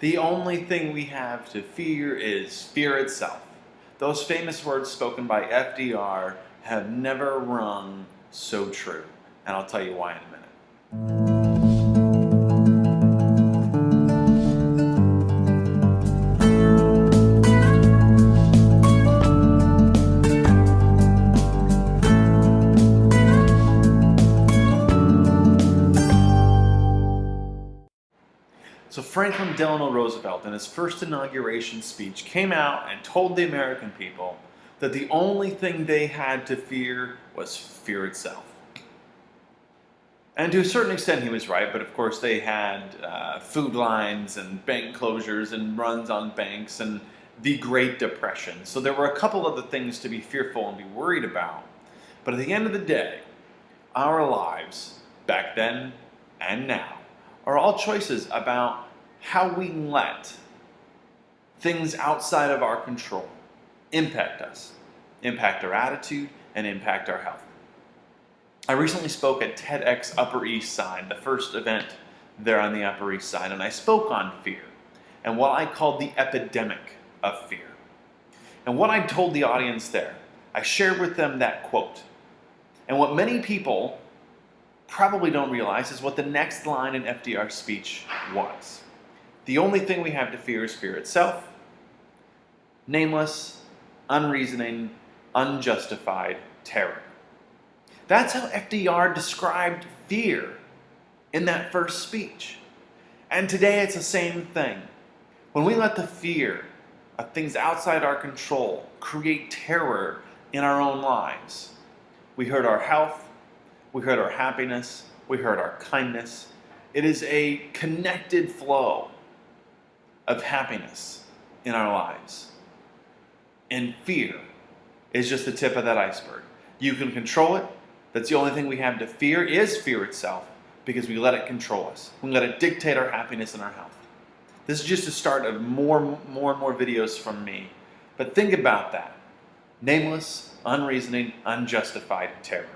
The only thing we have to fear is fear itself. Those famous words spoken by FDR have never rung so true. And I'll tell you why in a minute. So Franklin Delano Roosevelt, in his first inauguration speech, came out and told the American people that the only thing they had to fear was fear itself. And to a certain extent he was right, but of course they had food lines and bank closures and runs on banks and the Great Depression. So there were a couple other things to be fearful and be worried about. But at the end of the day, our lives, back then and now, are all choices about how we let things outside of our control impact us, impact our attitude, and impact our health. I recently spoke at TEDx Upper East Side, the first event there on the Upper East Side, and I spoke on fear and what I called the epidemic of fear. And what I told the audience there, I shared with them that quote. And what many people probably don't realize is what the next line in FDR's speech was. The only thing we have to fear is fear itself. Nameless, unreasoning, unjustified terror. That's how FDR described fear in that first speech. And today it's the same thing. When we let the fear of things outside our control create terror in our own lives, we hurt our health, we hurt our happiness, we hurt our kindness. It is a connected flow of happiness in our lives. And fear is just the tip of that iceberg. You can control it. That's the only thing we have to fear is fear itself, because we let it control us. We let it dictate our happiness and our health. This is just the start of more and more videos from me. But think about that. Nameless, unreasoning, unjustified terror.